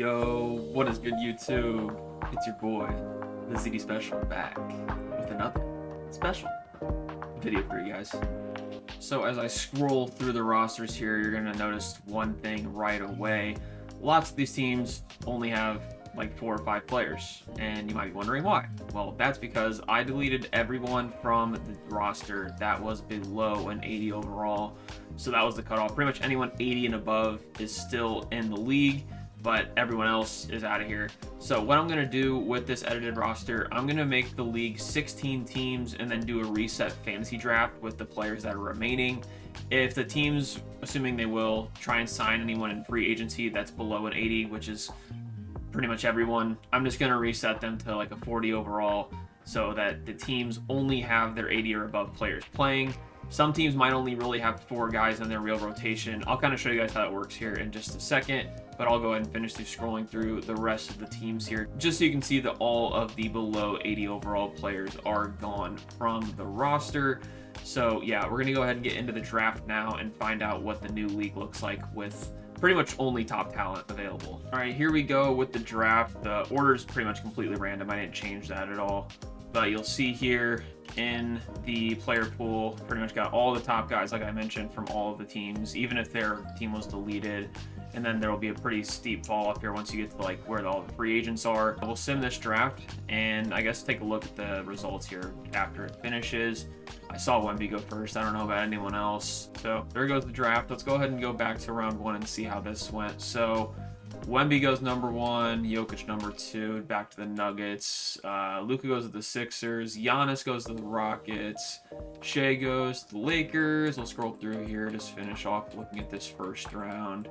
Yo, what is good, YouTube? It's your boy, the ZD Special, back with another special video for you guys. So as I scroll through the rosters here, you're gonna notice one thing right away. Lots of these teams only have like 4 or 5 players, and you might be wondering why. Well, that's because I deleted everyone from the roster that was below an 80 overall. So that was the cutoff. Pretty much anyone 80 and above is still in the league, but everyone else is out of here. So what I'm going to do with this edited roster, I'm going to make the league 16 teams and then do a reset fantasy draft with the players that are remaining. If the teams, assuming they will, try and sign anyone in free agency that's below an 80, which is pretty much everyone, I'm just going to reset them to like a 40 overall so that the teams only have their 80 or above players playing. Some teams might only really have 4 guys in their real rotation. I'll kind of show you guys how it works here in just a second, but I'll go ahead and finish through scrolling through the rest of the teams here, just so you can see that all of the below 80 overall players are gone from the roster. So yeah, we're gonna go ahead and get into the draft now and find out what the new league looks like with pretty much only top talent available. All right, here we go with the draft. The order is pretty much completely random. I didn't change that at all. But you'll see here in the player pool, pretty much got all the top guys, like I mentioned, from all of the teams, even if their team was deleted. And then there will be a pretty steep fall up here once you get to like where all the free agents are. We'll sim this draft and I guess take a look at the results here after it finishes. I saw Wemby go first. I don't know about anyone else. So there goes the draft. Let's go ahead and go back to round 1 and see how this went. So Wemby goes number 1, Jokic number 2, back to the Nuggets. Luka goes to the Sixers. Giannis goes to the Rockets. Shea goes to the Lakers. We'll scroll through here, just finish off looking at this first round.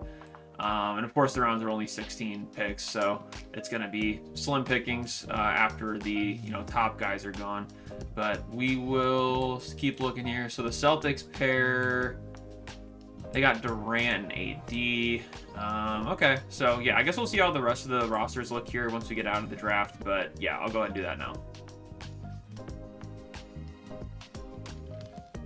And of course the rounds are only 16 picks, so it's going to be slim pickings after the top guys are gone. But we will keep looking here. So the Celtics pair, they got Durant and AD. Okay, so yeah, I guess we'll see how the rest of the rosters look here once we get out of the draft. But yeah, I'll go ahead and do that now.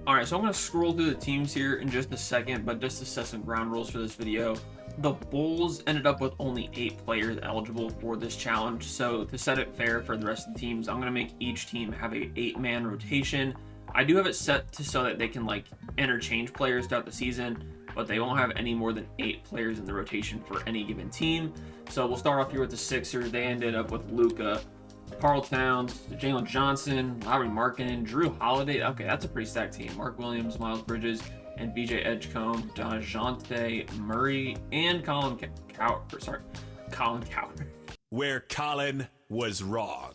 All right, so I'm going to scroll through the teams here in just a second, but just to set some ground rules for this video. The Bulls ended up with only 8 players eligible for this challenge. So to set it fair for the rest of the teams, I'm going to make each team have a 8-man rotation. I do have it set to so that they can like interchange players throughout the season, but they won't have any more than 8 players in the rotation for any given team. So we'll start off here with the Sixers. They ended up with Luka, Karl Towns, Jalen Johnson, Lauri Markkanen, Drew Holiday. Okay, that's a pretty stacked team. Mark Williams, Miles Bridges, and BJ Edgecombe, DeJounte Murray, and Colin Coward. Where Colin was wrong.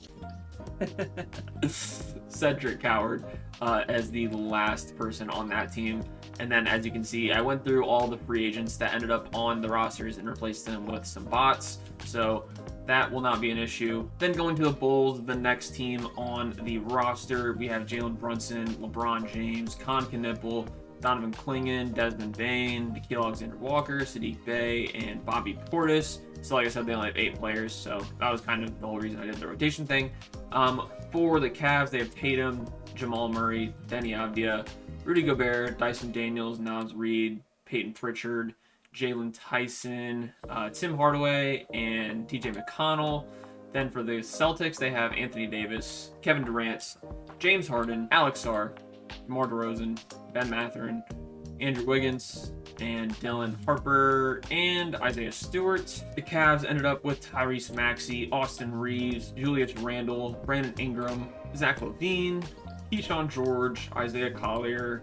Cedric Coward as the last person on that team. And then as you can see, I went through all the free agents that ended up on the rosters and replaced them with some bots. So that will not be an issue. Then going to the Bulls, the next team on the roster, we have Jalen Brunson, LeBron James, Con Knipple, Donovan Clingan, Desmond Bain, Nickeil Alexander-Walker, Sadiq Bey, and Bobby Portis. So like I said, they only have 8 players, so that was kind of the whole reason I did the rotation thing. For the Cavs, they have Tatum, Jamal Murray, Denny Avdia, Rudy Gobert, Dyson Daniels, Naz Reid, Peyton Pritchard, Jalen Tyson, Tim Hardaway, and TJ McConnell. Then for the Celtics, they have Anthony Davis, Kevin Durant, James Harden, Alex Sarr, DeMar DeRozan, Ben Mathurin, Andrew Wiggins, and Dylan Harper, and Isaiah Stewart. The Cavs ended up with Tyrese Maxey, Austin Reeves, Julius Randle, Brandon Ingram, Zach LaVine, Keyshawn George, Isaiah Collier,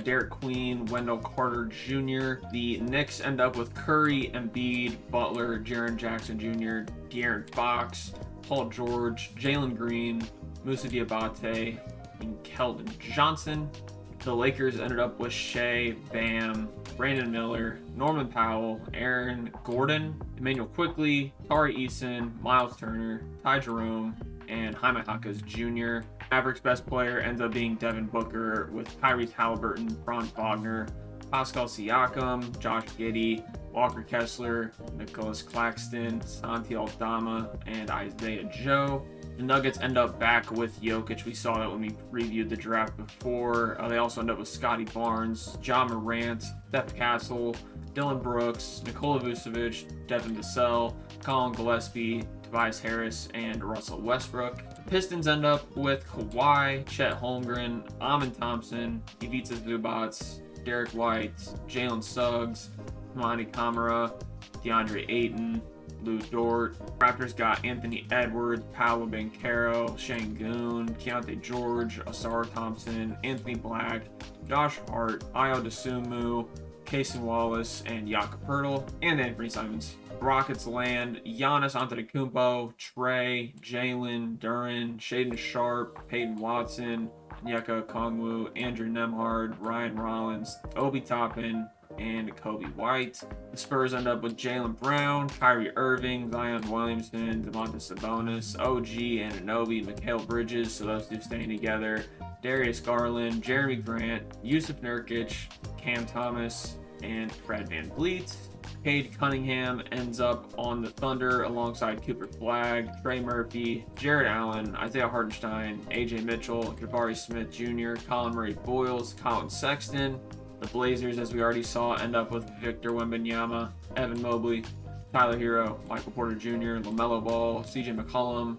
Derek Queen, Wendell Carter Jr. The Knicks end up with Curry, Embiid, Butler, Jaren Jackson Jr., De'Aaron Fox, Paul George, Jalen Green, Moussa Diabate, and Keldon Johnson. The Lakers ended up with Shea, Bam, Brandon Miller, Norman Powell, Aaron Gordon, Emmanuel Quickley, Tari Eason, Miles Turner, Ty Jerome, and Jaime Jaquez Jr. Mavericks' best player ends up being Devin Booker with Tyrese Halliburton, Franz Wagner, Pascal Siakam, Josh Giddey, Walker Kessler, Nicholas Claxton, Santi Aldama, and Isaiah Joe. The Nuggets end up back with Jokic. We saw that when we previewed the draft before. They also end up with Scotty Barnes, Ja Morant, Steph Castle, Dylan Brooks, Nikola Vucevic, Devin Vassell, Colin Gillespie, Tobias Harris, and Russell Westbrook. The Pistons end up with Kawhi, Chet Holmgren, Amin Thompson, Ivica Zubac, Derek White, Jalen Suggs, Monty Kamara, DeAndre Ayton, Lou Dort. Raptors got Anthony Edwards, Paolo Banchero, Şengün, Keontae George, Asar Thompson, Anthony Black, Josh Hart, Ayo Dosunmu, Cason Wallace, and Jakob Poeltl, and Anthony Simons. Rockets land Giannis Antetokounmpo, Trey, Jalen, Duren, Shaedon Sharpe, Peyton Watson, Onyeka Okongwu, Andrew Nembhard, Ryan Rollins, Obi Toppin, and Kobe White. The Spurs end up with Jaylen Brown, Kyrie Irving, Zion Williamson, Domantas Sabonis, OG Anunoby, Mikal Bridges, so those two staying together, Darius Garland, Jeremy Grant, Yusuf Nurkic, Cam Thomas, and Fred VanVleet. Cade Cunningham ends up on the Thunder alongside Cooper Flagg, Trey Murphy, Jared Allen, Isaiah Hartenstein, AJ Mitchell, Jabari Smith Jr., Colin Murray Boyles, Colin Sexton. The Blazers, as we already saw, end up with Victor Wembanyama, Evan Mobley, Tyler Hero, Michael Porter Jr., LaMelo Ball, CJ McCollum,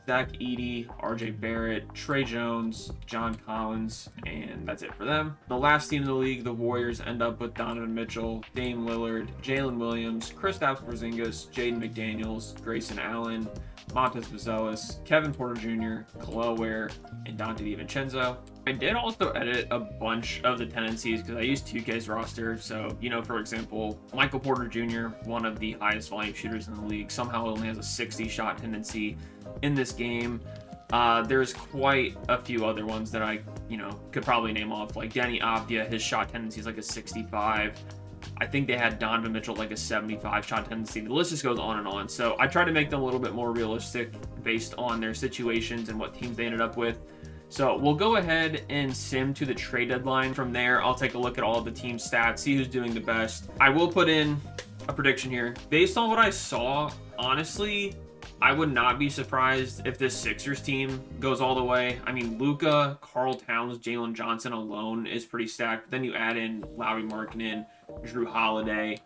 Zach Edey, RJ Barrett, Trey Jones, John Collins, and that's it for them. The last team in the league, the Warriors, end up with Donovan Mitchell, Dame Lillard, Jalen Williams, Kristaps Porzingis, Jaden McDaniels, Grayson Allen, Montes Vazelis, Kevin Porter Jr., Khalil Ware, and Dante DiVincenzo. I did also edit a bunch of the tendencies because I used 2K's roster. So, for example, Michael Porter Jr., one of the highest volume shooters in the league, somehow only has a 60 shot tendency in this game. There's quite a few other ones that I, could probably name off. Like Danny Avdia, his shot tendency is like a 65. I think they had Donovan Mitchell like a 75 shot tendency. The list just goes on and on. So I try to make them a little bit more realistic based on their situations and what teams they ended up with. So we'll go ahead and sim to the trade deadline. From there, I'll take a look at all of the team stats, see who's doing the best. I will put in a prediction here. Based on what I saw, honestly, I would not be surprised if this Sixers team goes all the way. I mean, Luka, Karl Towns, Jalen Johnson alone is pretty stacked. Then you add in Lauri Markkanen, Drew Holiday,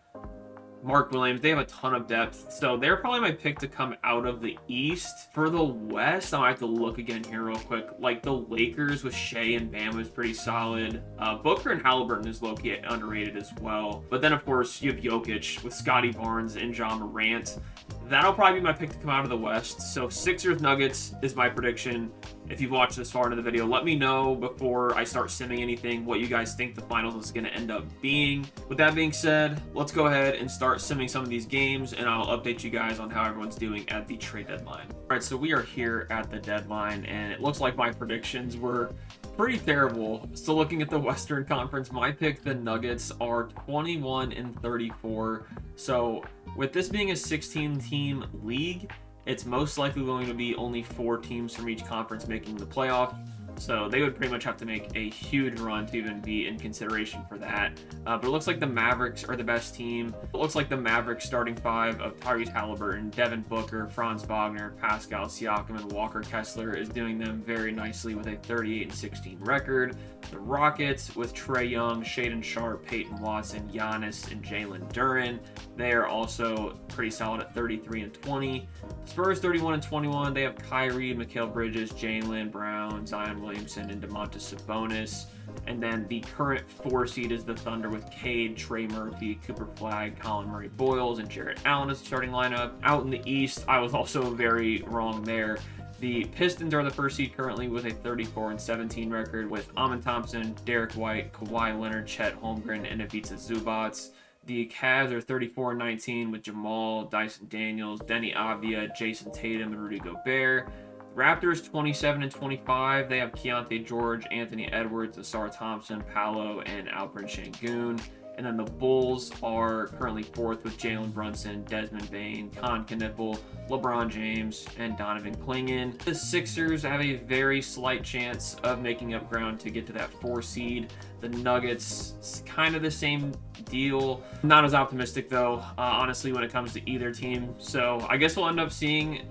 Mark Williams. They have a ton of depth. So they're probably my pick to come out of the East. For the West, I have to look again here real quick. Like the Lakers with Shea and Bam is pretty solid. Booker and Halliburton is low-key underrated as well. But then, of course, you have Jokic with Scotty Barnes and John Morant. That'll probably be my pick to come out of the West. So Sixers Nuggets is my prediction. If you've watched this far into the video, let me know before I start simming anything what you guys think the finals is going to end up being. With that being said, let's go ahead and start simming some of these games, and I'll update you guys on how everyone's doing at the trade deadline. All right, so we are here at the deadline, and it looks like my predictions were pretty terrible. So looking at the Western Conference, my pick, the Nuggets, are 21-34. So with this being a 16-team league, it's most likely going to be only 4 teams from each conference making the playoff. So they would pretty much have to make a huge run to even be in consideration for that. But it looks like the Mavericks are the best team. It looks like the Mavericks starting 5 of Tyrese Halliburton, Devin Booker, Franz Wagner, Pascal Siakam, and Walker Kessler is doing them very nicely with a 38-16 record. The Rockets with Trae Young, Shaedon Sharpe, Peyton Watson, Giannis, and Jalen Duren. They are also pretty solid at 33-20. Spurs 31-21. They have Kyrie, Mikal Bridges, Jaylen Brown, Zion Williamson, and Domantas Sabonis. And then the current 4 seed is the Thunder with Cade, Trey Murphy, Cooper Flagg, Colin Murray Boyles, and Jarrett Allen as the starting lineup. Out in the East, I was also very wrong there. The Pistons are the 1st seed currently with a 34-17 record with Amin Thompson, Derek White, Kawhi Leonard, Chet Holmgren, and Ivica Zubac. The Cavs are 34-19 with Jamal, Dyson Daniels, Denny Avdia, Jason Tatum, and Rudy Gobert. Raptors 27-25. They have Keontae George, Anthony Edwards, Asar Thompson, Paolo, and Alperen Şengün. And then the Bulls are currently 4th with Jalen Brunson, Desmond Bane, Con Knipple, LeBron James, and Donovan Clingan. The Sixers have a very slight chance of making up ground to get to that 4 seed. The Nuggets, it's kind of the same deal. Not as optimistic though, honestly, when it comes to either team. So I guess we'll end up seeing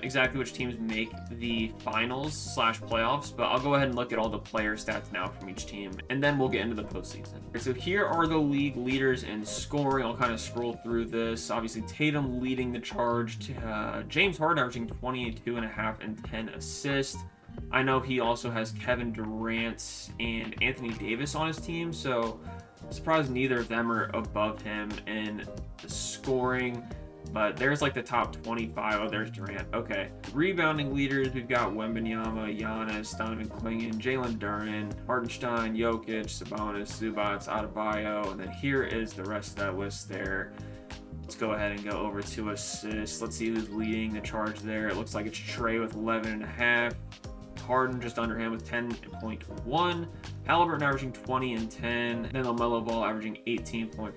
exactly which teams make the finals / playoffs. But I'll go ahead and look at all the player stats now from each team, and then we'll get into the postseason. So here are the league leaders in scoring. I'll kind of scroll through this. Obviously, Tatum leading the charge. To James Harden averaging 22.5 and 10 assists. I know he also has Kevin Durant and Anthony Davis on his team, so I'm surprised neither of them are above him in the scoring. But there's like the top 25. Oh, there's Durant. Okay. Rebounding leaders, we've got Wembanyama, Giannis, Donovan Clingan, Jalen Duren, Hardenstein, Jokic, Sabonis, Zubac, Adebayo, and then here is the rest of that list there. Let's go ahead and go over to assists. Let's see who's leading the charge there. It looks like it's Trey with 11.5. Harden just under him with 10.1. Halliburton averaging 20 and 10. Then LaMelo Ball averaging 18.4,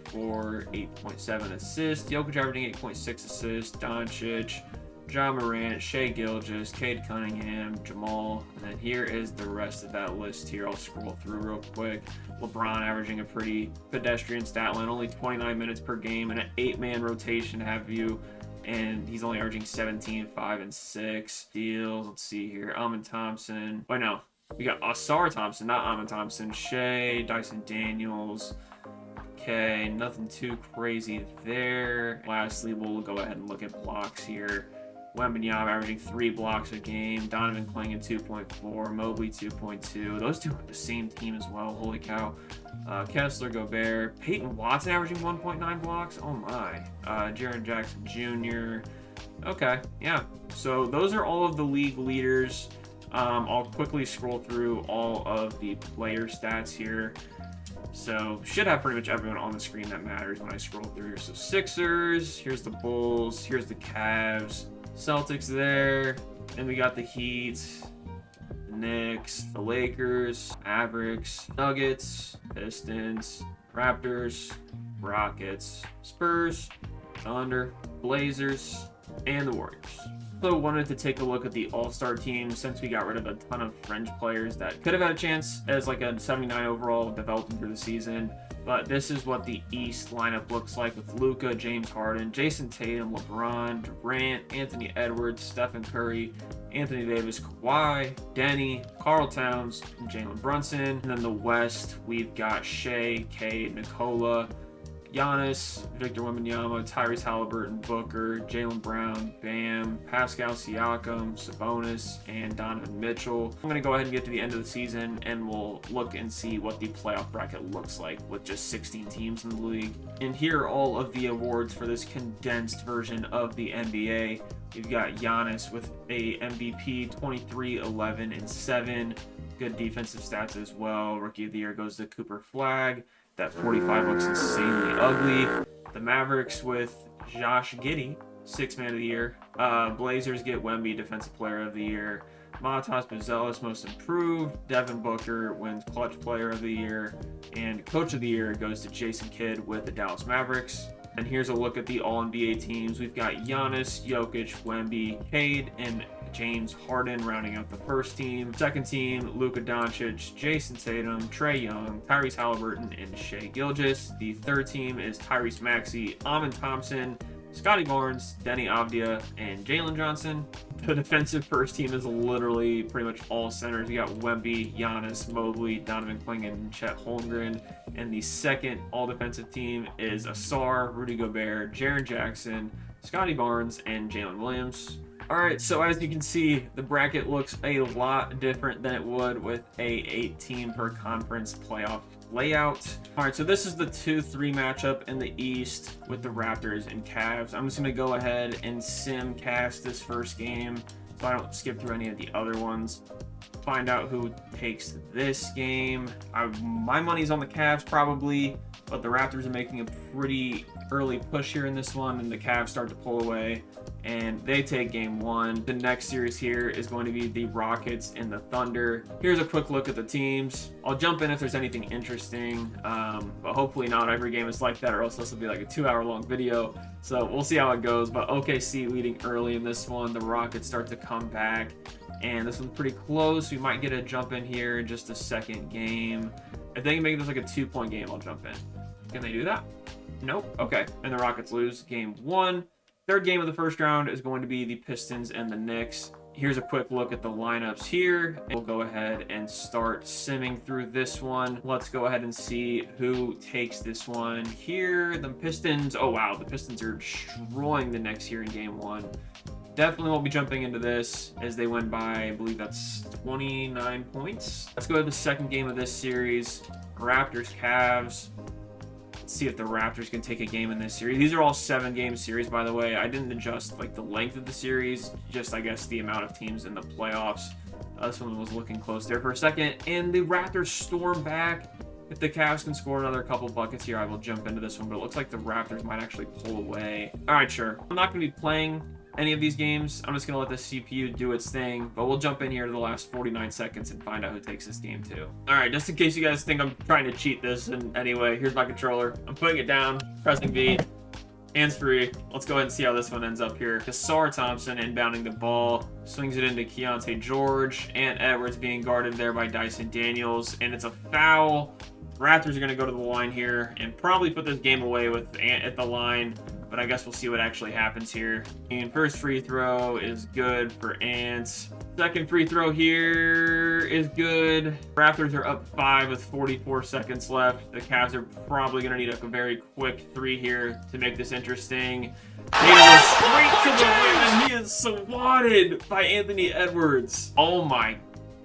8.7 assists. Jokic averaging 8.6 assists. Doncic, Ja Morant, Shai Gilgeous, Cade Cunningham, Jamal. And then here is the rest of that list here. I'll scroll through real quick. LeBron averaging a pretty pedestrian stat line, only 29 minutes per game and an 8-man rotation to have you. And he's only averaging 17, 5, and 6 steals. Let's see here. Amin Thompson. Wait, no. We got Asar Thompson, not Amin Thompson. Shea, Dyson Daniels. Okay, nothing too crazy there. Lastly, we'll go ahead and look at blocks here. Wembanyama averaging 3 blocks a game. Donovan Clingan 2.4. Mobley 2.2. Those two are the same team as well. Holy cow. Kessler, Gobert. Peyton Watson averaging 1.9 blocks. Oh my. Jaren Jackson Jr. Okay, yeah. So those are all of the league leaders. I'll quickly scroll through all of the player stats here. So should have pretty much everyone on the screen that matters when I scroll through. So Sixers, here's the Bulls, here's the Cavs, Celtics there, and we got the Heat, the Knicks, the Lakers, Mavericks, Nuggets, Pistons, Raptors, Rockets, Spurs, Thunder, Blazers, and the Warriors. Also wanted to take a look at the All-Star team since we got rid of a ton of fringe players that could have had a chance as like a 79 overall developing through the season. But this is what the East lineup looks like with Luka, James Harden, Jason Tatum, LeBron, Durant, Anthony Edwards, Stephen Curry, Anthony Davis, Kawhi, Denny, Karl Towns, and Jalen Brunson. And then the West, we've got Shea, Cade, Nikola, Giannis, Victor Wembanyama, Tyrese Halliburton, Booker, Jaylen Brown, Bam, Pascal Siakam, Sabonis, and Donovan Mitchell. I'm going to go ahead and get to the end of the season and we'll look and see what the playoff bracket looks like with just 16 teams in the league. And here are all of the awards for this condensed version of the NBA. We've got Giannis with a MVP, 23, 11, and 7. Good defensive stats as well. Rookie of the Year goes to Cooper Flagg. That 45 looks insanely ugly. The Mavericks with Josh Giddey, 6th Man of the Year. Blazers get Wemby, Defensive Player of the Year. Matas Buzelis, Most Improved. Devin Booker wins Clutch Player of the Year. And Coach of the Year goes to Jason Kidd with the Dallas Mavericks. And here's a look at the All-NBA teams. We've got Giannis, Jokic, Wemby, Cade, and James Harden rounding out the first team. Second team, Luka Doncic, Jason Tatum, Trae Young, Tyrese Halliburton, and Shai Gilgeous. The third team is Tyrese Maxey, Amin Thompson, Scotty Barnes, Denny Avdia, and Jalen Johnson. The defensive first team is literally pretty much all centers. You got Wemby, Giannis, Mobley, Donovan Clingan, and Chet Holmgren. And the second all-defensive team is Asar, Rudy Gobert, Jaren Jackson, Scotty Barnes, and Jalen Williams. All right, so as you can see, the bracket looks a lot different than it would with a 8-team per conference playoff layout. All right, so this is the 2-3 matchup in the East with the Raptors and Cavs. I'm just gonna go ahead and simcast this first game so I don't skip through any of the other ones. Find out who takes this game. My money's on the Cavs probably, but the Raptors are making a pretty early push here in this one, and the Cavs start to pull away, and they take game 1. The next series here is going to be the Rockets and the Thunder. Here's a quick look at the teams. I'll jump in if there's anything interesting, but hopefully not every game is like that, or else this will be like a 2-hour-long video. So we'll see how it goes, but OKC leading early in this one. The Rockets start to come back, and this one's pretty close. We might get a jump in here in just a second game. If they can make this like a 2-point game, I'll jump in. Can they do that? Nope. Okay. And the Rockets lose game 1. Third game of the first round is going to be the Pistons and the Knicks. Here's a quick look at the lineups here. We'll go ahead and start simming through this one. Let's go ahead and see who takes this one here. The Pistons. Oh, wow. The Pistons are destroying the Knicks here in game 1. Definitely won't be jumping into this as they win by, I believe that's 29 points. Let's go to the second game of this series. Raptors, Cavs. Let's see if the Raptors can take a game in this series. These are all 7-game series, by the way. I didn't adjust like the length of the series, just I guess the amount of teams in the playoffs. This one was looking close there for a second. And the Raptors storm back. If the Cavs can score another couple buckets here, I will jump into this one. But it looks like the Raptors might actually pull away. All right, sure. I'm not going to be playing any of these games. I'm just going to let the CPU do its thing, but we'll jump in here to the last 49 seconds and find out who takes this game too. All right, just in case you guys think I'm trying to cheat this in any way, here's my controller. I'm putting it down, pressing V, hands free. Let's go ahead and see how this one ends up here. Cassar Thompson inbounding the ball, swings it into Keontae George, and Edwards being guarded there by Dyson Daniels, and it's a foul. Raptors are going to go to the line here and probably put this game away with Ant at the line, but I guess we'll see what actually happens here. And first free throw is good for Ants. Second free throw here is good. Raptors are up 5 with 44 seconds left. The Cavs are probably going to need a very quick 3 here to make this interesting. Tatum goes straight to the rim, and he is swatted by Anthony Edwards. Oh my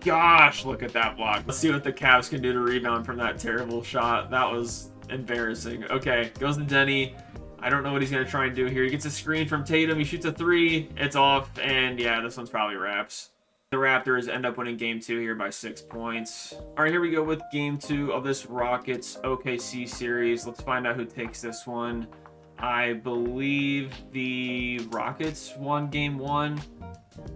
gosh, look at that block. Let's see what the Cavs can do to rebound from that terrible shot. That was embarrassing. Okay, goes to Denny. I don't know what he's going to try and do here. He gets a screen from Tatum. He shoots a 3. It's off. And yeah, this one's probably wraps. The Raptors end up winning game 2 here by 6 points. All right, here we go with game 2 of this Rockets OKC series. Let's find out who takes this one. I believe the Rockets won game 1.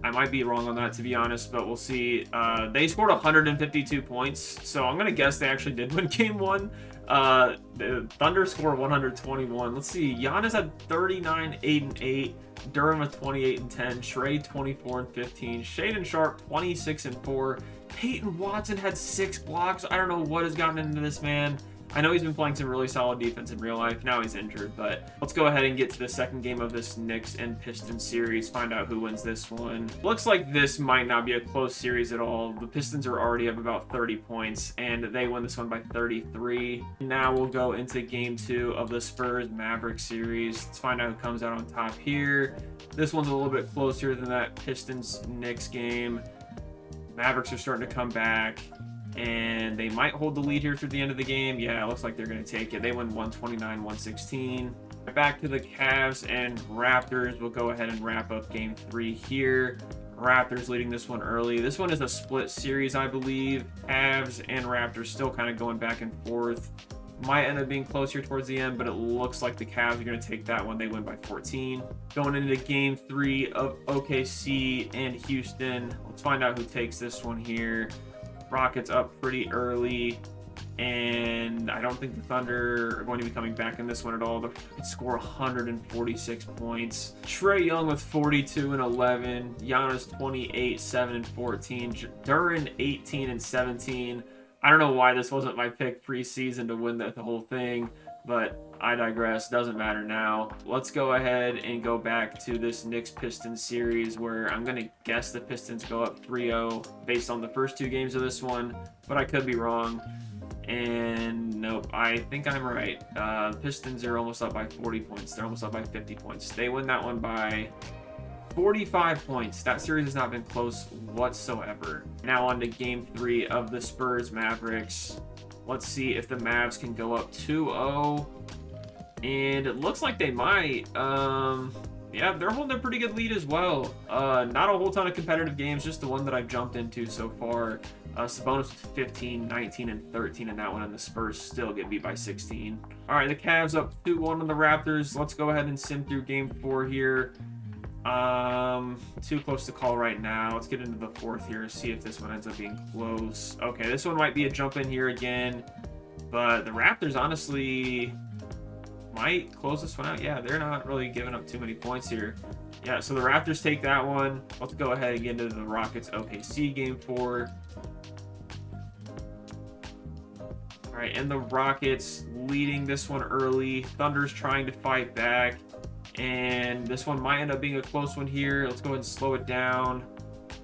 I might be wrong on that, to be honest, but we'll see. They scored 152 points, so I'm going to guess they actually did win game 1. The Thunder scored 121. Let's see. Giannis had 39, 8, and 8. Durham with 28 and 10. Trey 24 and 15. Shaedon Sharp 26 and 4. Peyton Watson had 6 blocks. I don't know what has gotten into this man. I know he's been playing some really solid defense in real life. Now he's injured, but let's go ahead and get to the second game of this Knicks and Pistons series. Find out who wins this one. Looks like this might not be a close series at all. The Pistons are already up about 30 points, and they win this one by 33. Now we'll go into game 2 of the Spurs Mavericks series. Let's find out who comes out on top here. This one's a little bit closer than that Pistons Knicks game. Mavericks are starting to come back, and they might hold the lead here through the end of the game. Yeah, it looks like they're going to take it. They win 129-116. Back to the Cavs and Raptors. We'll go ahead and wrap up game 3 here. Raptors leading this one early. This one is a split series, I believe. Cavs and Raptors still kind of going back and forth. Might end up being closer towards the end, but it looks like the Cavs are going to take that one. They win by 14. Going into game 3 of OKC and Houston. Let's find out who takes this one here. Rockets up pretty early, and I don't think the Thunder are going to be coming back in this one at all. They score 146 points. Trae Young with 42 and 11. Giannis 28, 7 and 14. Duren 18 and 17. I don't know why this wasn't my pick preseason to win the whole thing, but I digress. Doesn't matter now. Let's go ahead and go back to this Knicks-Pistons series where I'm going to guess the Pistons go up 3-0 based on the first 2 games of this one, but I could be wrong. And nope, I think I'm right. Pistons are almost up by 40 points. They're almost up by 50 points. They win that one by 45 points. That series has not been close whatsoever. Now on to game 3 of the Spurs Mavericks. Let's see if the Mavs can go up 2-0. And it looks like they might. Yeah, they're holding a pretty good lead as well. Not a whole ton of competitive games, just the one that I've jumped into so far. Sabonis with 15, 19, and 13 in that one, and the Spurs still get beat by 16. All right, the Cavs up 2-1 on the Raptors. Let's go ahead and sim through game 4 here. Too close to call right now. Let's get into the 4th here, see if this one ends up being close. Okay, this one might be a jump in here again, but the Raptors honestly might close this one out. Yeah, they're not really giving up too many points here. Yeah, so the Raptors take that one. Let's go ahead and get into the Rockets OKC game 4. All right, and the Rockets leading this one early. Thunder's trying to fight back, and this one might end up being a close one here. Let's go ahead and slow it down.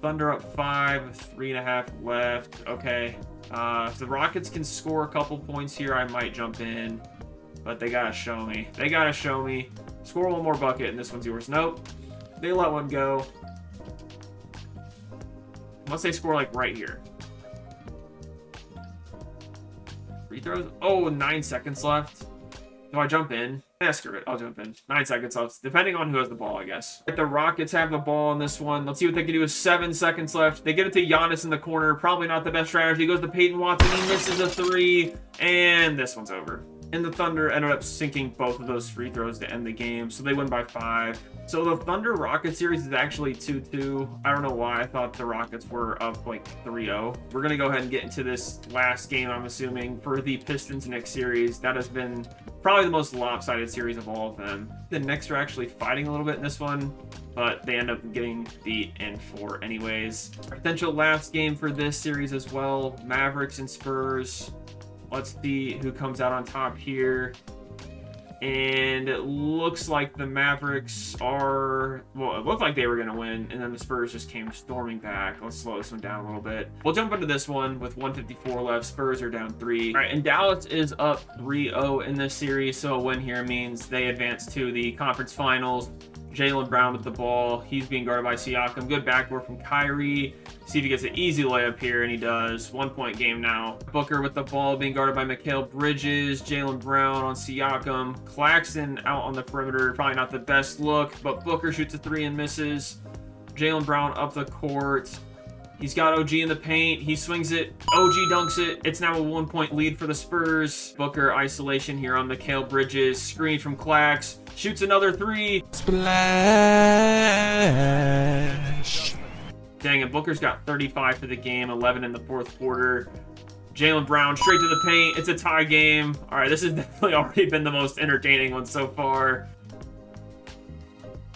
Thunder up 5, 3.5 left. Okay, if the Rockets can score a couple points here, I might jump in, but they gotta show me. They gotta show me. Score one more bucket, and this one's yours. Nope, they let one go. Unless they score like right here. Free throws. Oh, 9 seconds left. Do I jump in? Yeah, screw it. I'll jump in. 9 seconds left, depending on who has the ball, I guess. If the Rockets have the ball in this one, let's see what they can do with 7 seconds left. They get it to Giannis in the corner. Probably not the best strategy. He goes to Peyton Watson. He misses a 3, and this one's over. And the Thunder ended up sinking both of those free throws to end the game, so they win by 5. So the Thunder-Rocket series is actually 2-2. I don't know why I thought the Rockets were up like 3-0. We're going to go ahead and get into this last game, I'm assuming, for the Pistons-Knicks series. That has been probably the most lopsided series of all of them. The Knicks are actually fighting a little bit in this one, but they end up getting beat in 4 anyways. Potential last game for this series as well, Mavericks and Spurs. Let's see who comes out on top here. And it looks like the Mavericks are... Well, it looked like they were going to win, and then the Spurs just came storming back. Let's slow this one down a little bit. We'll jump into this one with 1:54 left. Spurs are down 3. All right, and Dallas is up 3-0 in this series, so a win here means they advance to the conference finals. Jaylen Brown with the ball. He's being guarded by Siakam. Good backboard from Kyrie. See if he gets an easy layup here, and he does. 1-point game now. Booker with the ball being guarded by Mikal Bridges. Jaylen Brown on Siakam. Claxton out on the perimeter. Probably not the best look, but Booker shoots a 3 and misses. Jaylen Brown up the court. He's got OG in the paint. He swings it. OG dunks it. It's now a 1-point lead for the Spurs. Booker isolation here on Mikal Bridges. Screen from Clax. Shoots another 3. Splash. Dang it, Booker's got 35 for the game, 11 in the 4th quarter. Jaylen Brown straight to the paint. It's a tie game. All right, this has definitely already been the most entertaining one so far.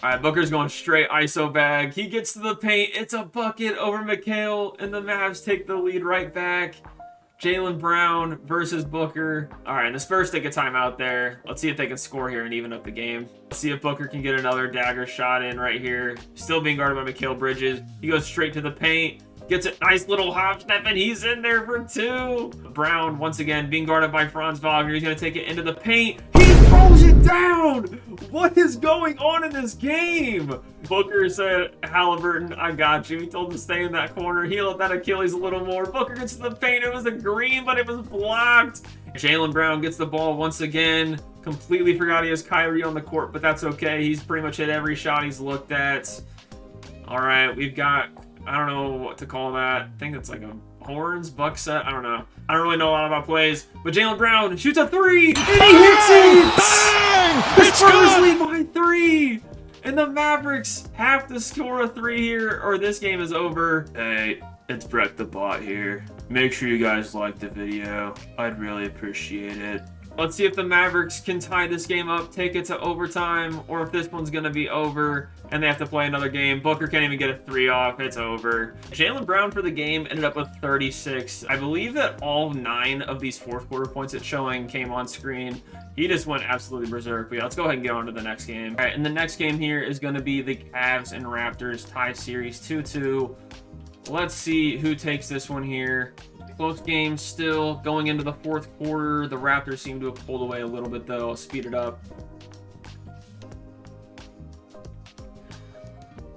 All right, Booker's going straight ISO bag. He gets to the paint. It's a bucket over Mikal, and the Mavs take the lead right back. Jaylen Brown versus Booker. All right, and the Spurs take a timeout there. Let's see if they can score here and even up the game. Let's see if Booker can get another dagger shot in right here. Still being guarded by Mikal Bridges. He goes straight to the paint. Gets a nice little hop step, and he's in there for 2. Brown, once again, being guarded by Franz Wagner. He's going to take it into the paint. He throws it down! What is going on in this game? Booker said, Halliburton, I got you. He told him to stay in that corner. He let that Achilles a little more. Booker gets to the paint. It was a green, but it was blocked. Jaylen Brown gets the ball once again. Completely forgot he has Kyrie on the court, but that's okay. He's pretty much hit every shot he's looked at. All right, we've got... I don't know what to call that. I think it's like a horns, buck set. I don't know. I don't really know a lot about plays. But Jaylen Brown shoots a 3, and he hits it! Bang! The It's Spurs good! lead by 3! And the Mavericks have to score a 3 here, or this game is over. Hey, it's Brett the Bot here. Make sure you guys like the video. I'd really appreciate it. Let's see if the Mavericks can tie this game up, take it to overtime, or if this one's going to be over and they have to play another game. Booker can't even get a 3 off. It's over. Jaylen Brown for the game ended up with 36. I believe that all 9 of these 4th quarter points it's showing came on screen. He just went absolutely berserk. But yeah, let's go ahead and get on to the next game. All right, and the next game here is going to be the Cavs and Raptors tie series 2-2. Let's see who takes this one here. Close game still going into the 4th quarter. The Raptors seem to have pulled away a little bit though. I'll speed it up.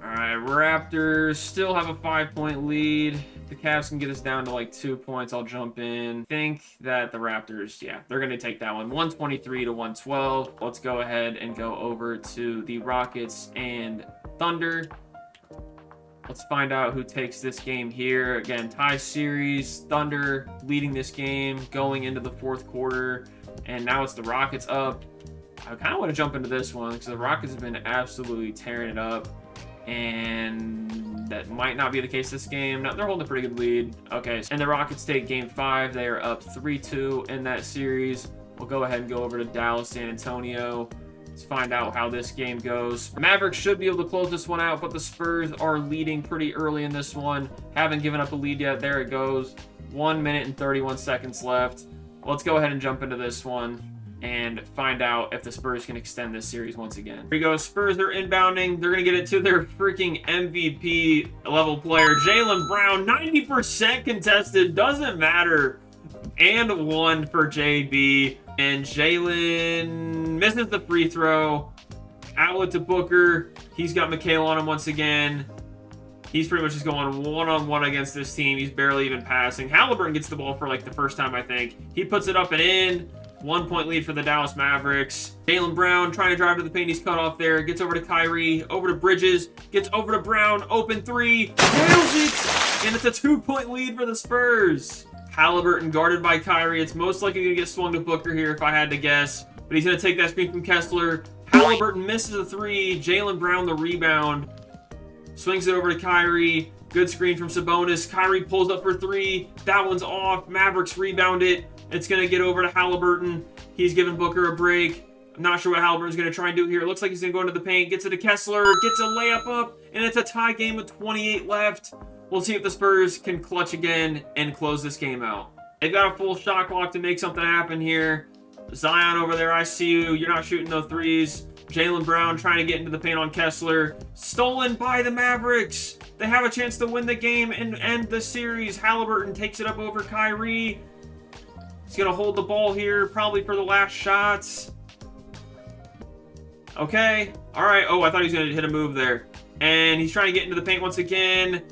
All right, Raptors still have a 5-point lead. If the Cavs can get us down to like 2 points, I'll jump in. Think that the Raptors, yeah, they're going to take that one. 123-112. Let's go ahead and go over to the Rockets and Thunder. Let's find out who takes this game here. Again, tie series, Thunder leading this game going into the 4th quarter. And now it's the Rockets up. I kind of want to jump into this one because the Rockets have been absolutely tearing it up. And that might not be the case this game. No, they're holding a pretty good lead. Okay, and the Rockets take game 5. They are up 3-2 in that series. We'll go ahead and go over to Dallas, San Antonio. Let's find out how this game goes. Mavericks should be able to close this one out, but the Spurs are leading pretty early in this one. Haven't given up a lead yet. There it goes. 1 minute and 31 seconds left. Let's go ahead and jump into this one and find out if the Spurs can extend this series once again. Here we go. Spurs are inbounding. They're going to get it to their freaking MVP level player, Jaylen Brown. 90% contested. Doesn't matter. And 1 for JB. And Jaylen misses the free throw. Outlet to Booker. He's got Mikal on him once again. He's pretty much just going one-on-one against this team. He's barely even passing. Halliburton gets the ball for like the first time, I think. He puts it up and in. 1-point lead for the Dallas Mavericks. Jaylen Brown trying to drive to the paint. He's cut off there. Gets over to Kyrie. Over to Bridges. Gets over to Brown. Open 3. Nails it! And it's a 2-point lead for the Spurs. Halliburton guarded by Kyrie. It's most likely going to get swung to Booker here if I had to guess. But he's going to take that screen from Kessler. Halliburton misses a 3. Jaylen Brown the rebound. Swings it over to Kyrie. Good screen from Sabonis. Kyrie pulls up for 3. That one's off. Mavericks rebound it. It's going to get over to Halliburton. He's giving Booker a break. I'm not sure what Halliburton's going to try and do here. It looks like he's going to go into the paint. Gets it to Kessler. Gets a layup up. And it's a tie game with 28 left. We'll see if the Spurs can clutch again and close this game out. They've got a full shot clock to make something happen here. Zion over there, I see you. You're not shooting no threes. Jaylen Brown trying to get into the paint on Kessler. Stolen by the Mavericks. They have a chance to win the game and end the series. Halliburton takes it up over Kyrie. He's going to hold the ball here, probably for the last shots. Okay. All right. Oh, I thought he was going to hit a move there. And he's trying to get into the paint once again.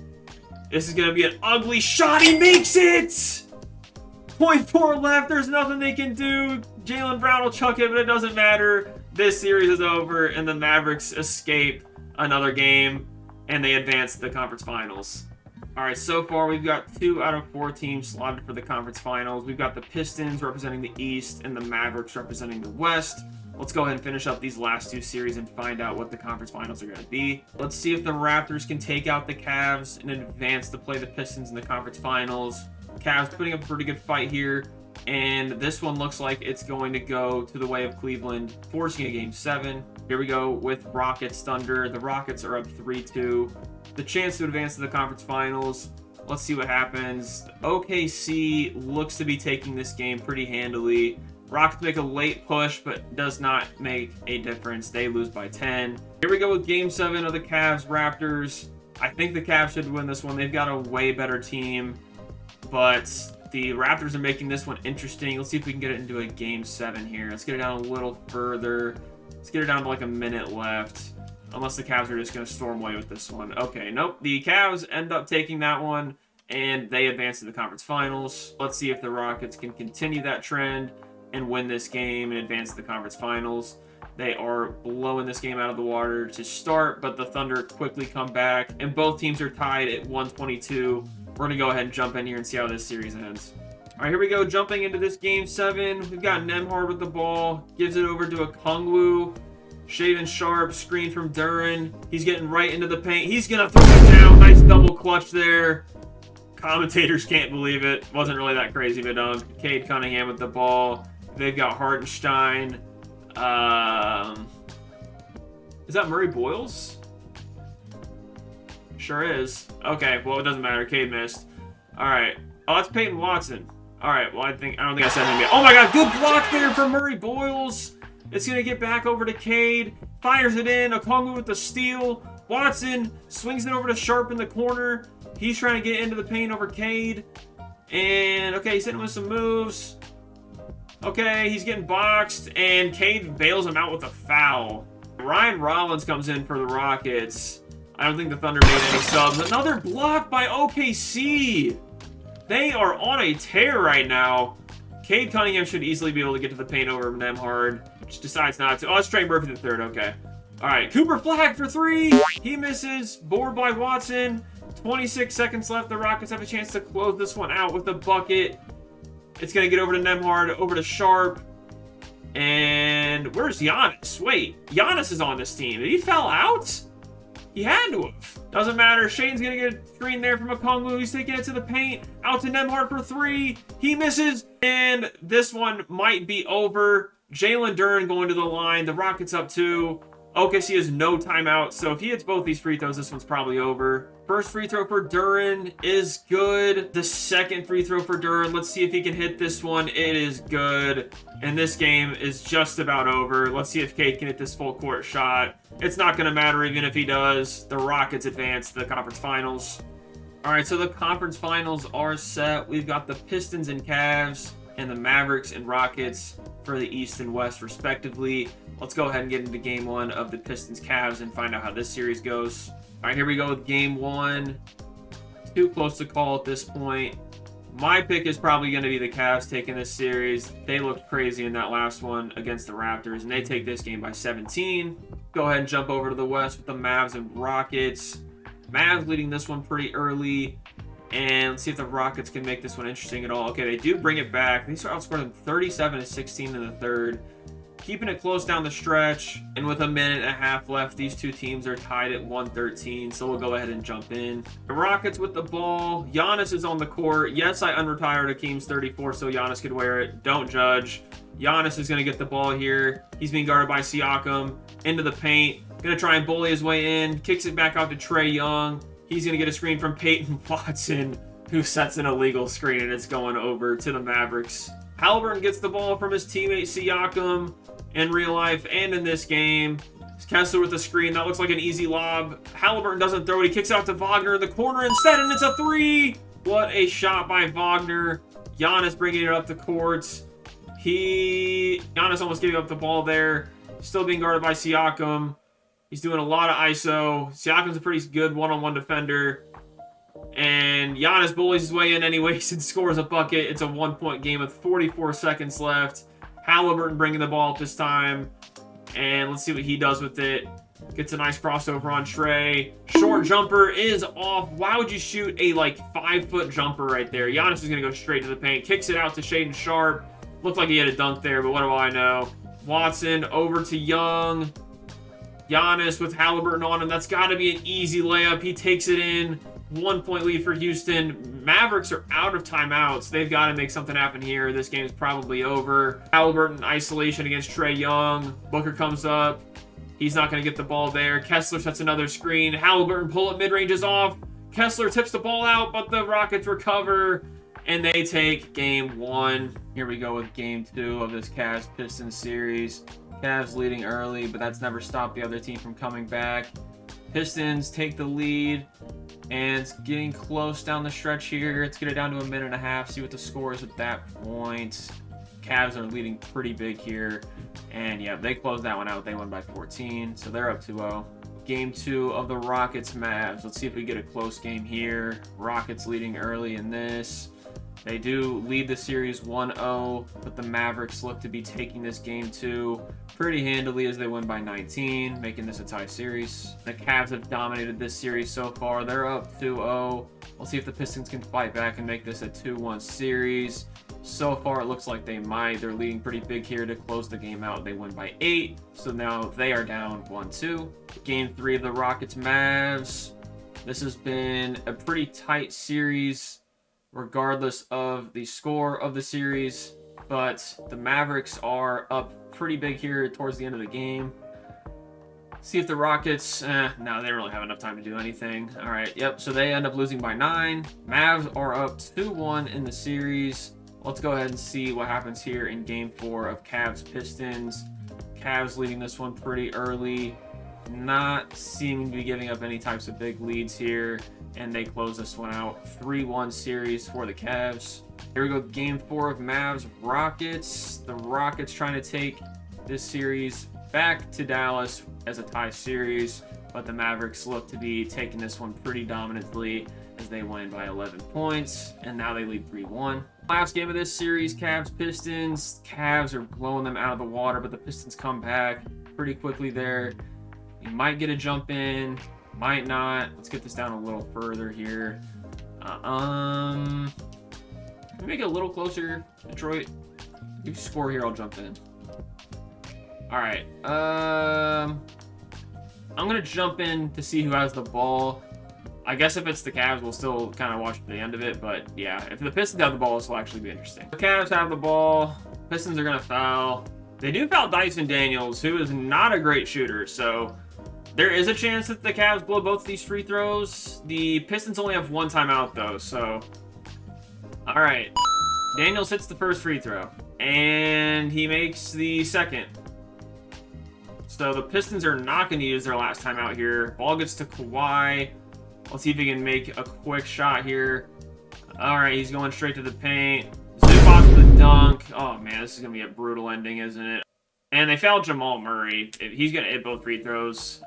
This is going to be an ugly shot. He makes it! 0.4 left. There's nothing they can do. Jaylen Brown will chuck it, but it doesn't matter. This series is over, and the Mavericks escape another game, and they advance to the conference finals. All right, so far we've got 2 out of 4 teams slotted for the conference finals. We've got the Pistons representing the East and the Mavericks representing the West. Let's go ahead and finish up these last 2 series and find out what the conference finals are going to be. Let's see if the Raptors can take out the Cavs and advance to play the Pistons in the conference finals. Cavs putting up a pretty good fight here. And this one looks like it's going to go to the way of Cleveland, forcing a game 7. Here we go with Rockets Thunder. The Rockets are up 3-2. The chance to advance to the conference finals. Let's see what happens. OKC looks to be taking this game pretty handily. Rockets make a late push, but does not make a difference. They lose by 10. Here we go with game 7 of the Cavs Raptors. I think the Cavs should win this one. They've got a way better team, but the Raptors are making this one interesting. Let's see if we can get it into a game 7 here. Let's get it down a little further. Let's get it down to like a minute left. Unless the Cavs are just going to storm away with this one. Okay, nope. The Cavs end up taking that one, and they advance to the conference finals. Let's see if the Rockets can continue that trend and win this game and advance to the conference finals. They are blowing this game out of the water to start, but the Thunder quickly come back, and both teams are tied at 122. We're going to go ahead and jump in here and see how this series ends. All right, here we go. Jumping into this game 7. We've got Nembhard with the ball. Gives it over to Okongwu. Shaden Sharp, screen from Duren. He's getting right into the paint. He's going to throw it down. Nice double clutch there. Commentators can't believe it. Wasn't really that crazy of a dunk. Cade Cunningham with the ball. They've got Hartenstein. Is that Murray Boyles? Sure is. Okay, well, it doesn't matter. Cade missed. All right. Oh, that's Peyton Watson. All right, well, I don't think I said anything yet. Oh, my God. Good block there for Murray Boyles. It's going to get back over to Cade. Fires it in. Okongwu with the steal. Watson swings it over to Sharp in the corner. He's trying to get into the paint over Cade. And, okay, he's hitting with some moves. Okay, he's getting boxed. And Cade bails him out with a foul. Ryan Rollins comes in for the Rockets. I don't think the Thunder made any subs. Another block by OKC. They are on a tear right now. Cade Cunningham should easily be able to get to the paint over Nembhard. Just decides not to. Oh, it's Trey Murphy the third. Okay. All right. Cooper Flagg for 3. He misses. Board by Watson. 26 seconds left. The Rockets have a chance to close this one out with a bucket. It's going to get over to Nembhard. Over to Sharp. And where's Giannis? Wait. Giannis is on this team. Did he foul out? He had to have. Doesn't matter. Shane's going to get a screen there from Okongwu. He's taking it to the paint. Out to Nembhard for 3. He misses. And this one might be over. Jalen Duren going to the line. The Rockets up 2. OKC has no timeout, so if he hits both these free throws, this one's probably over. First free throw for Duran is good. The second free throw for Duran, let's see if he can hit this one. It is good. And this game is just about over. Let's see if Cade can hit this full court shot. It's not going to matter even if he does. The Rockets advance to the conference finals. All right, so the conference finals are set. We've got the Pistons and Cavs and the Mavericks and Rockets for the East and West respectively. Let's go ahead and get into game one of the Pistons-Cavs and find out how this series goes. All right, here we go with game one. Too close to call at this point. My pick is probably going to be the Cavs taking this series. They looked crazy in that last one against the Raptors, and they take this game by 17. Go ahead and jump over to the West with the Mavs and Rockets. Mavs leading this one pretty early. And let's see if the Rockets can make this one interesting at all. Okay, they do bring it back. They start outscoring 37-16 in the third. Keeping it close down the stretch. And with a minute and a half left, these two teams are tied at 113. So we'll go ahead and jump in. The Rockets with the ball. Giannis is on the court. Yes, I unretired Akeem's 34 so Giannis could wear it. Don't judge. Giannis is going to get the ball here. He's being guarded by Siakam. Into the paint. Going to try and bully his way in. Kicks it back out to Trae Young. He's going to get a screen from Peyton Watson, who sets an illegal screen, and it's going over to the Mavericks. Halliburton gets the ball from his teammate Siakam in real life and in this game. Kessler with the screen. That looks like an easy lob. Halliburton doesn't throw it. He kicks out to Wagner in the corner instead, and it's a three. What a shot by Wagner. Giannis bringing it up the court. Giannis almost gave up the ball there. Still being guarded by Siakam. He's doing a lot of ISO. Siakam's a pretty good one-on-one defender. And Giannis bullies his way in anyways and scores a bucket. It's a one-point game with 44 seconds left. Halliburton bringing the ball up this time. And let's see what he does with it. Gets a nice crossover on Trae. Short jumper is off. Why would you shoot a 5-foot jumper right there? Giannis is going to go straight to the paint. Kicks it out to Shaedon Sharpe. Looked like he had a dunk there, but what do I know? Watson over to Young. Giannis with Halliburton on him. That's got to be an easy layup. He takes it in. 1-point lead for Houston. Mavericks are out of timeouts. They've got to make something happen here. This game is probably over. Halliburton isolation against Trae Young. Booker comes up. He's not going to get the ball there. Kessler sets another screen. Halliburton pull-up mid-range is off. Kessler tips the ball out, but the Rockets recover, and they take game one. Here we go with game two of this Cavs-Pistons series. Cavs leading early, but that's never stopped the other team from coming back. Pistons take the lead, and it's getting close down the stretch here. Let's get it down to a minute and a half, see what the score is at that point. Cavs are leading pretty big here, and yeah, they closed that one out. They won by 14, so they're up 2-0. Game two of the Rockets-Mavs. Let's see if we get a close game here. Rockets leading early in this. They do lead the series 1-0, but the Mavericks look to be taking this game two pretty handily as they win by 19, making this a tie series. The Cavs have dominated this series so far. They're up 2-0. We'll see if the Pistons can fight back and make this a 2-1 series. So far, it looks like they might. They're leading pretty big here to close the game out. They win by 8, so now they are down 1-2. Game three of the Rockets-Mavs. This has been a pretty tight series, regardless of the score of the series, but the Mavericks are up pretty big here towards the end of the game. See if the Rockets, no, they don't really have enough time to do anything. All right, yep, so they end up losing by 9. Mavs are up 2-1 in the series. Let's go ahead and see what happens here in game 4 of Cavs-Pistons. Cavs leading this one pretty early, not seeming to be giving up any types of big leads here, and they close this one out. 3-1 series for the Cavs. Here we go, game 4 of Mavs-Rockets. The Rockets trying to take this series back to Dallas as a tie series, but the Mavericks look to be taking this one pretty dominantly as they win by 11 points, and now they lead 3-1. Last game of this series, Cavs-Pistons. Cavs are blowing them out of the water, but the Pistons come back pretty quickly there. You might get a jump in, might not. Let's get this down a little further here. Make it a little closer, Detroit. If you score here, I'll jump in. All right. I'm gonna jump in to see who has the ball. I guess if it's the Cavs, we'll still kind of watch the end of it. But yeah, if the Pistons have the ball, this will actually be interesting. The Cavs have the ball. Pistons are gonna foul. They do foul Dyson Daniels, who is not a great shooter, so there is a chance that the Cavs blow both of these free throws. The Pistons only have one timeout, though, so... All right. Daniels hits the first free throw, and he makes the second. So the Pistons are not going to use their last timeout here. Ball gets to Kawhi. Let's see if he can make a quick shot here. All right, he's going straight to the paint. Zubac with the dunk. Oh, man, this is going to be a brutal ending, isn't it? And they fouled Jamal Murray. He's going to hit both free throws.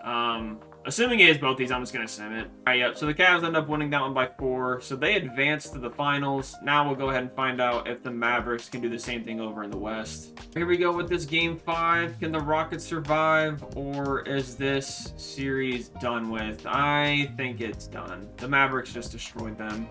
Assuming he hits both these, I'm just going to sim it. All right, yep. So the Cavs end up winning that one by 4. So they advance to the finals. Now we'll go ahead and find out if the Mavericks can do the same thing over in the West. Here we go with this Game 5. Can the Rockets survive, or is this series done with? I think it's done. The Mavericks just destroyed them.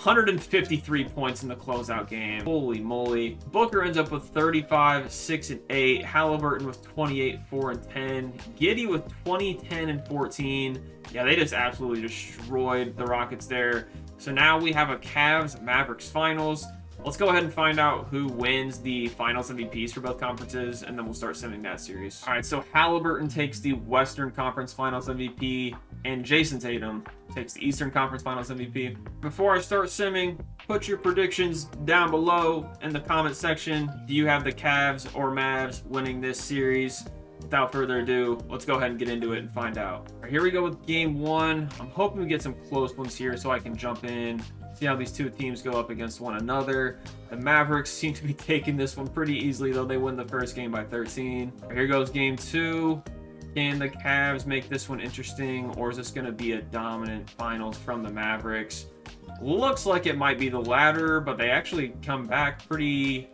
153 points in the closeout game. Holy moly. Booker ends up with 35, 6, and 8. Halliburton with 28, 4, and 10. Giddey with 20, 10, and 14. Yeah, they just absolutely destroyed the Rockets there. So now we have a Cavs-Mavericks finals. Let's go ahead and find out who wins the finals MVPs for both conferences, and then we'll start simming that series. All right, so Halliburton takes the Western Conference Finals MVP, and Jason Tatum takes the Eastern Conference Finals MVP. Before I start simming, put your predictions down below in the comment section. Do you have the Cavs or Mavs winning this series? Without further ado, let's go ahead and get into it and find out. All right, here we go with Game 1. I'm hoping we get some close ones here so I can jump in, see how these two teams go up against one another. The Mavericks seem to be taking this one pretty easily, though they win the first game by 13. All right, here goes Game 2. Can the Cavs make this one interesting, or is this going to be a dominant finals from the Mavericks? Looks like it might be the latter, but they actually come back pretty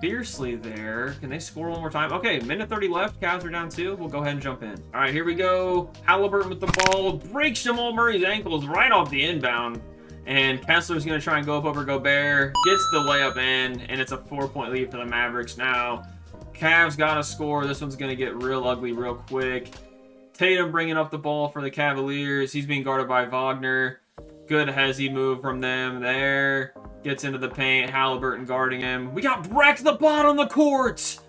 fiercely there. Can they score one more time? Okay, minute 30 left. Cavs are down 2. We'll go ahead and jump in. All right, here we go. Halliburton with the ball. Breaks Jamal Murray's ankles right off the inbound. And Kessler's going to try and go up over Gobert. Gets the layup in, and it's a 4-point lead for the Mavericks now. Cavs got to score. This one's going to get real ugly real quick. Tatum bringing up the ball for the Cavaliers. He's being guarded by Wagner. Good hezzy move from them there. Gets into the paint. Halliburton guarding him. We got Breck the Bot on the court.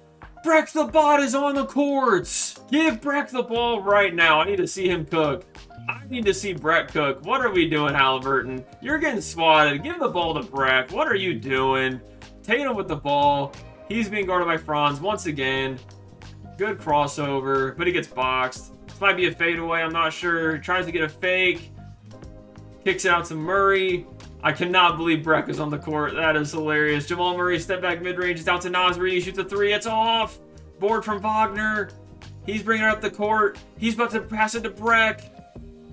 Breck the Bot is on the court. Give Breck the ball right now. I need to see him cook. I need to see Breck cook. What are we doing, Halliburton? You're getting swatted. Give the ball to Breck. What are you doing? Tatum with the ball. He's being guarded by Franz once again. Good crossover, but he gets boxed. This might be a fadeaway. I'm not sure. He tries to get a fake. Kicks it out to Murray. I cannot believe Breck is on the court. That is hilarious. Jamal Murray step back mid-range. It's out to Nasri. He shoots a 3. It's off. Board from Wagner. He's bringing it up the court. He's about to pass it to Breck.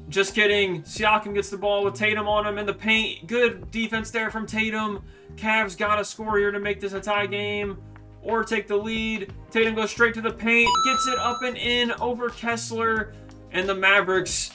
Just kidding. Siakam gets the ball with Tatum on him in the paint. Good defense there from Tatum. Cavs got to score here to make this a tie game or take the lead. Tatum goes straight to the paint. Gets it up and in over Kessler. And the Mavericks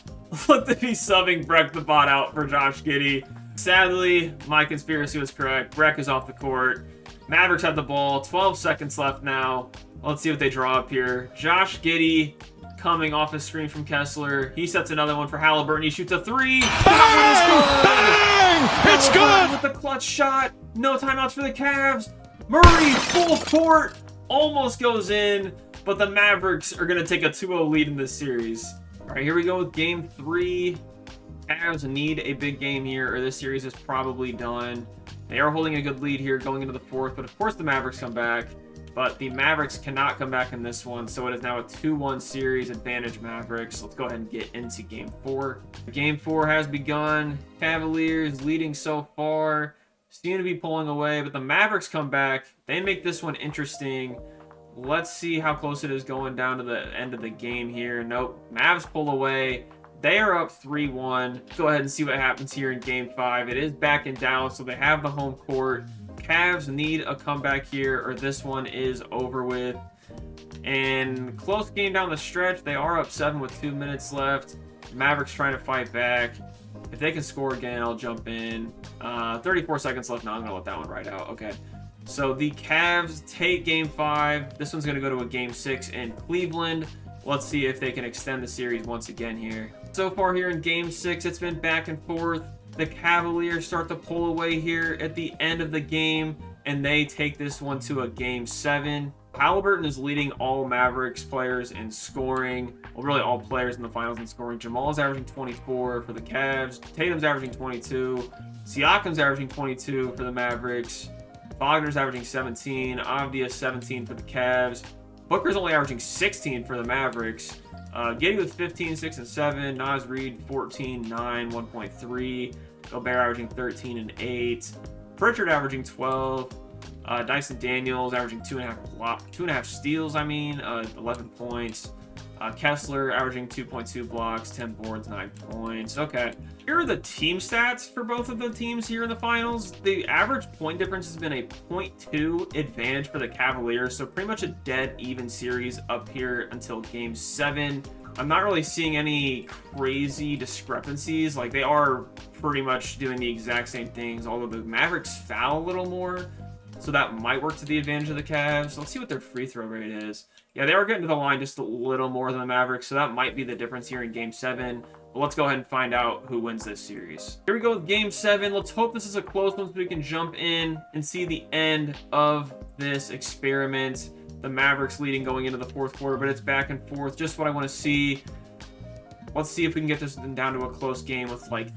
look to be subbing Breck the Bot out for Josh Giddey. Sadly, my conspiracy was correct. Breck is off the court. Mavericks have the ball. 12 seconds left now. Let's see what they draw up here. Josh Giddey coming off a screen from Kessler. He sets another one for Halliburton. He shoots a 3. Bang! It's good! With the clutch shot. No timeouts for the Cavs. Murray, full court. Almost goes in, but the Mavericks are going to take a 2-0 lead in this series. All right, here we go with Game 3. Cavs need a big game here, or this series is probably done. They are holding a good lead here going into the 4th, but of course the Mavericks come back. But the Mavericks cannot come back in this one, so it is now a 2-1 series advantage Mavericks. Let's go ahead and get into Game 4. Game 4 has begun. Cavaliers leading so far. Seem to be pulling away, but the Mavericks come back. They make this one interesting. Let's see how close it is going down to the end of the game here. Nope. Mavs pull away. They are up 3-1. Go ahead and see what happens here in Game 5. It is back in Dallas, so they have the home court. Cavs need a comeback here, or this one is over with. And close game down the stretch. They are up 7 with 2 minutes left. Mavericks trying to fight back. If they can score again, I'll jump in. 34 seconds left. No, I'm going to let that one ride out. Okay. So the Cavs take Game 5. This one's going to go to a Game 6 in Cleveland. Let's see if they can extend the series once again here. So far here in Game 6, it's been back and forth. The Cavaliers start to pull away here at the end of the game. and they take this one to a game 7. Halliburton is leading all Mavericks players in scoring. Well, really all players in the finals in scoring. Jamal's averaging 24 for the Cavs. Tatum's averaging 22. Siakam's averaging 22 for the Mavericks. Wagner's averaging 17. Avdia 17 for the Cavs. Booker's only averaging 16 for the Mavericks. Giddey with 15, 6, and 7. Naz Reid 14, 9, 1.3. Gobert averaging 13 and 8. Pritchard averaging 12. Dyson Daniels averaging 2.5 steals, 11 points. Kessler averaging 2.2 blocks, 10 boards, 9 points. Okay. Here are the team stats for both of the teams here in the finals. The average point difference has been a 0.2 advantage for the Cavaliers, so pretty much a dead even series up here until game 7. I'm not really seeing any crazy discrepancies. Like, they are pretty much doing the exact same things, although the Mavericks foul a little more, so that might work to the advantage of the Cavs. Let's see what their free throw rate is. Yeah, they are getting to the line just a little more than the Mavericks, so that might be the difference here in game 7. But let's go ahead and find out who wins this series. Here we go with game 7. Let's hope this is a close one so we can jump in and see the end of this experiment. The Mavericks leading going into the 4th quarter, but it's back and forth. Just what I want to see. Let's see if we can get this down to a close game with like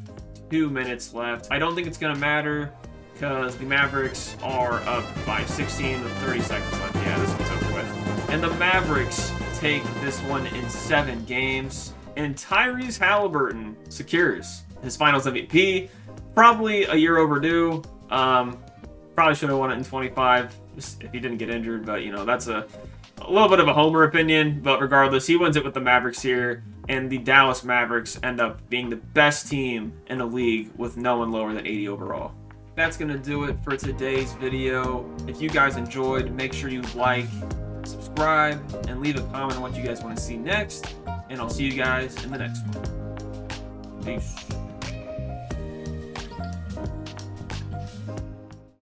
2 minutes left. I don't think it's going to matter because the Mavericks are up by 16 with 30 seconds left. Yeah, this one's over with. And the Mavericks take this one in 7 games. And Tyrese Halliburton secures his finals MVP. Probably a year overdue. Probably should have won it in 25 if he didn't get injured. But, you know, that's a little bit of a homer opinion. But regardless, he wins it with the Mavericks here. And the Dallas Mavericks end up being the best team in the league with no one lower than 80 overall. That's going to do it for today's video. If you guys enjoyed, make sure you like, subscribe, and leave a comment on what you guys want to see next. And I'll see you guys in the next one. Peace.